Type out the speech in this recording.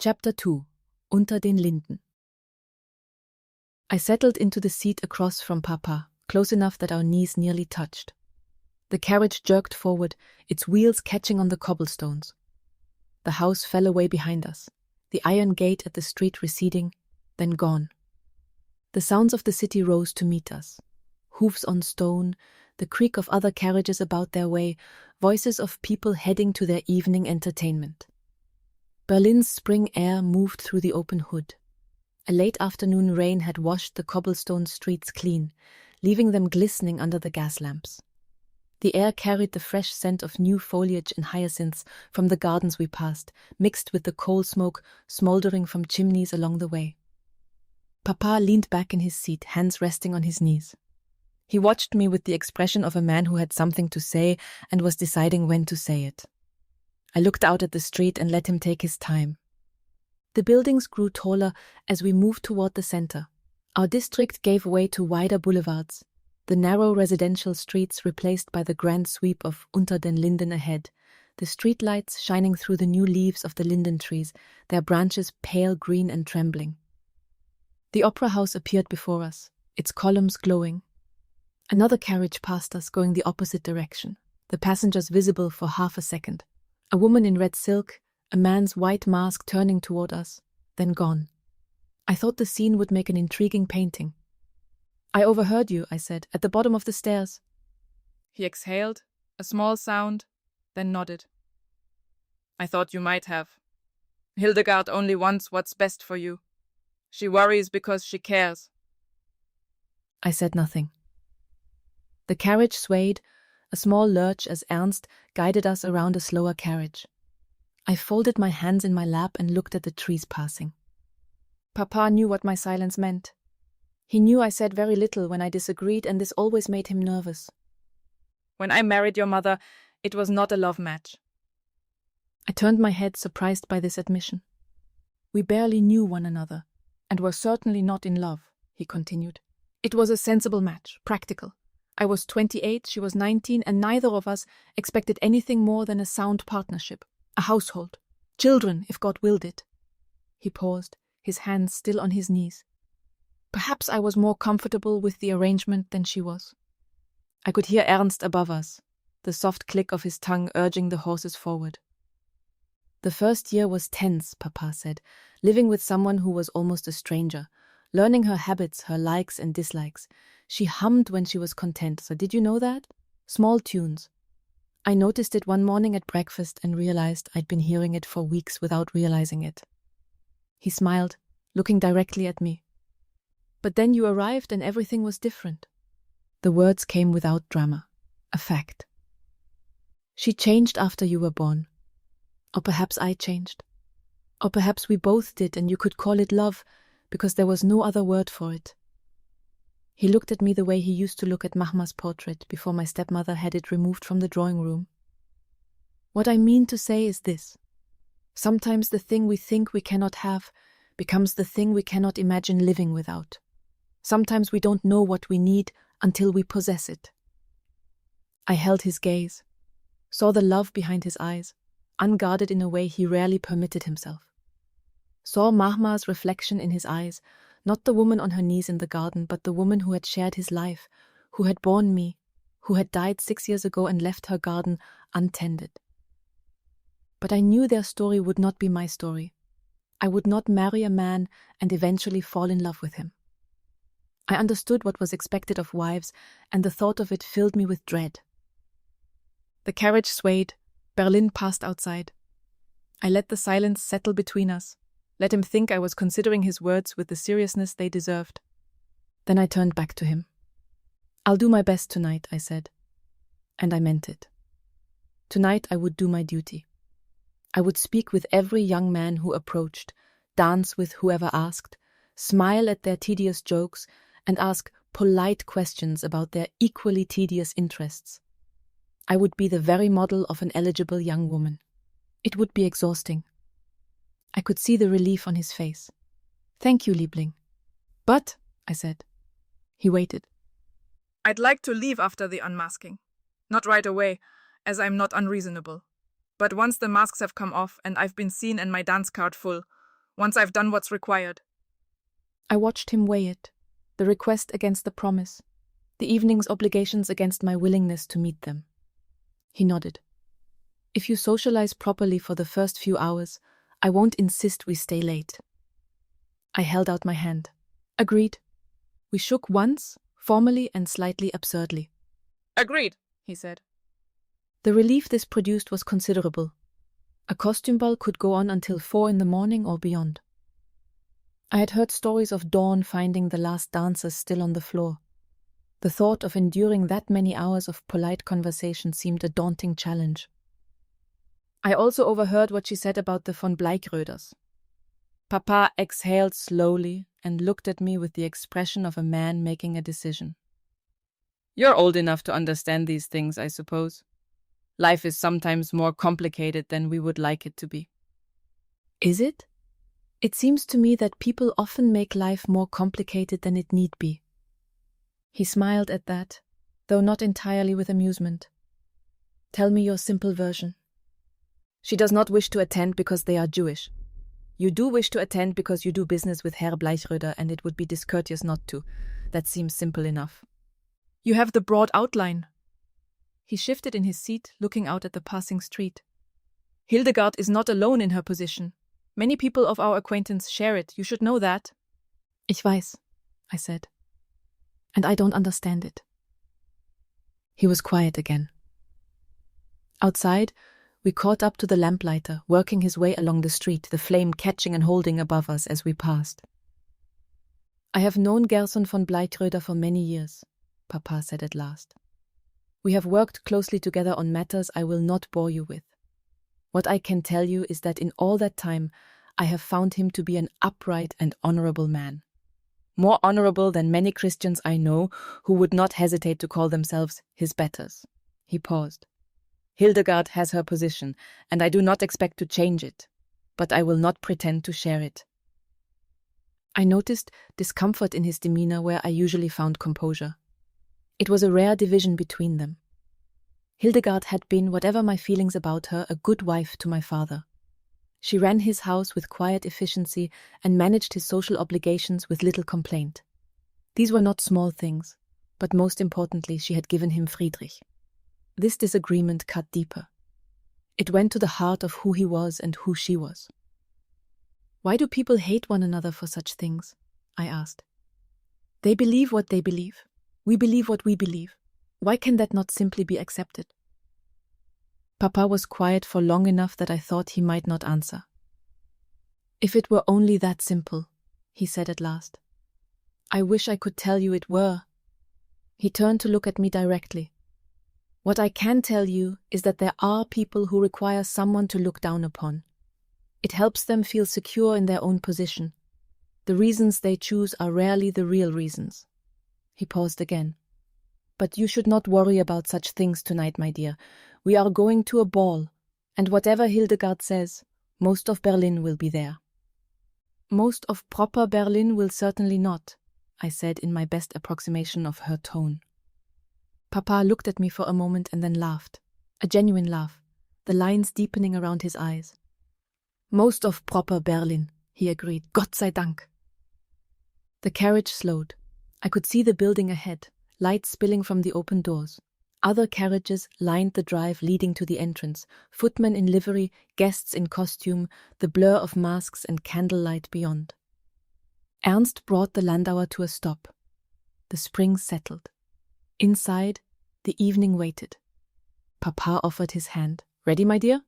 Chapter 2. Unter den Linden. I settled into the seat across from Papa, close enough that our knees nearly touched. The carriage jerked forward, its wheels catching on the cobblestones. The house fell away behind us, the iron gate at the street receding, then gone. The sounds of the city rose to meet us. Hoofs on stone, the creak of other carriages about their way, voices of people heading to their evening entertainment. Berlin's spring air moved through the open hood. A late afternoon rain had washed the cobblestone streets clean, leaving them glistening under the gas lamps. The air carried the fresh scent of new foliage and hyacinths from the gardens we passed, mixed with the coal smoke smouldering from chimneys along the way. Papa leaned back in his seat, hands resting on his knees. He watched me with the expression of a man who had something to say and was deciding when to say it. I looked out at the street and let him take his time. The buildings grew taller as we moved toward the center. Our district gave way to wider boulevards, the narrow residential streets replaced by the grand sweep of Unter den Linden ahead, the streetlights shining through the new leaves of the linden trees, their branches pale green and trembling. The opera house appeared before us, its columns glowing. Another carriage passed us going the opposite direction, the passengers visible for half a second. A woman in red silk, a man's white mask turning toward us, then gone. I thought the scene would make an intriguing painting. "I overheard you," I said, "at the bottom of the stairs." He exhaled, a small sound, then nodded. "I thought you might have. Hildegard only wants what's best for you. She worries because she cares." I said nothing. The carriage swayed, a small lurch as Ernst guided us around a slower carriage. I folded my hands in my lap and looked at the trees passing. Papa knew what my silence meant. He knew I said very little when I disagreed, and this always made him nervous. "When I married your mother, it was not a love match." I turned my head, surprised by this admission. "We barely knew one another, and were certainly not in love," he continued. "It was a sensible match, practical. I was 28, she was 19, and neither of us expected anything more than a sound partnership, a household, children, if God willed it." He paused, his hands still on his knees. Perhaps I was more comfortable with the arrangement than she was. I could hear Ernst above us, the soft click of his tongue urging the horses forward. "The first year was tense," Papa said, living with someone who was almost a stranger, learning her habits, her likes and dislikes. She hummed when she was content, so did you know that? Small tunes. I noticed it one morning at breakfast and realized I'd been hearing it for weeks without realizing it. He smiled, looking directly at me. "But then you arrived and everything was different." The words came without drama. A fact. "She changed after you were born. Or perhaps I changed. Or perhaps we both did, and you could call it love, because there was no other word for it." He looked at me the way he used to look at Mahma's portrait before my stepmother had it removed from the drawing room. "What I mean to say is this. Sometimes the thing we think we cannot have becomes the thing we cannot imagine living without. Sometimes we don't know what we need until we possess it." I held his gaze, saw the love behind his eyes, unguarded in a way he rarely permitted himself. Saw Mahma's reflection in his eyes, not the woman on her knees in the garden, but the woman who had shared his life, who had borne me, who had died 6 years ago and left her garden untended. But I knew their story would not be my story. I would not marry a man and eventually fall in love with him. I understood what was expected of wives, and the thought of it filled me with dread. The carriage swayed, Berlin passed outside. I let the silence settle between us, let him think I was considering his words with the seriousness they deserved. Then I turned back to him. "I'll do my best tonight," I said. And I meant it. Tonight I would do my duty. I would speak with every young man who approached, dance with whoever asked, smile at their tedious jokes, and ask polite questions about their equally tedious interests. I would be the very model of an eligible young woman. It would be exhausting. I could see the relief on his face. "Thank you, Liebling." "But," I said. He waited. "I'd like to leave after the unmasking. Not right away, as I'm not unreasonable. But once the masks have come off and I've been seen and my dance card full, once I've done what's required. I watched him weigh it, the request against the promise, the evening's obligations against my willingness to meet them. He nodded. If you socialize properly for the first few hours, I won't insist we stay late. I held out my hand. Agreed. We shook once, formally and slightly absurdly. Agreed, he said. The relief this produced was considerable. A costume ball could go on until 4 in the morning or beyond. I had heard stories of Dawn finding the last dancers still on the floor. The thought of enduring that many hours of polite conversation seemed a daunting challenge. I also overheard what she said about the von Bleichröders. Papa exhaled slowly and looked at me with the expression of a man making a decision. You're old enough to understand these things, I suppose. Life is sometimes more complicated than we would like it to be. Is it? It seems to me that people often make life more complicated than it need be. He smiled at that, though not entirely with amusement. Tell me your simple version. She does not wish to attend because they are Jewish. You do wish to attend because you do business with Herr Bleichröder and it would be discourteous not to. That seems simple enough. You have the broad outline. He shifted in his seat, looking out at the passing street. Hildegard is not alone in her position. Many people of our acquaintance share it. You should know that. Ich weiß, I said. And I don't understand it. He was quiet again. Outside, we caught up to the lamplighter, working his way along the street, the flame catching and holding above us as we passed. I have known Gerson von Bleichröder for many years, Papa said at last. We have worked closely together on matters I will not bore you with. What I can tell you is that in all that time, I have found him to be an upright and honorable man. More honorable than many Christians I know who would not hesitate to call themselves his betters. He paused. Hildegard has her position, and I do not expect to change it, but I will not pretend to share it. I noticed discomfort in his demeanor where I usually found composure. It was a rare division between them. Hildegard had been, whatever my feelings about her, a good wife to my father. She ran his house with quiet efficiency and managed his social obligations with little complaint. These were not small things, but most importantly, she had given him Friedrich. This disagreement cut deeper. It went to the heart of who he was and who she was. Why do people hate one another for such things? I asked. They believe what they believe. We believe what we believe. Why can that not simply be accepted? Papa was quiet for long enough that I thought he might not answer. If it were only that simple, he said at last. I wish I could tell you it were. He turned to look at me directly. What I can tell you is that there are people who require someone to look down upon. It helps them feel secure in their own position. The reasons they choose are rarely the real reasons. He paused again. But you should not worry about such things tonight, my dear. We are going to a ball, and whatever Hildegard says, most of Berlin will be there. Most of proper Berlin will certainly not, I said in my best approximation of her tone. Papa looked at me for a moment and then laughed. A genuine laugh, the lines deepening around his eyes. Most of proper Berlin, he agreed. Gott sei Dank. The carriage slowed. I could see the building ahead, light spilling from the open doors. Other carriages lined the drive leading to the entrance, footmen in livery, guests in costume, the blur of masks and candlelight beyond. Ernst brought the Landauer to a stop. The springs settled. Inside, the evening waited. Papa offered his hand. Ready, my dear?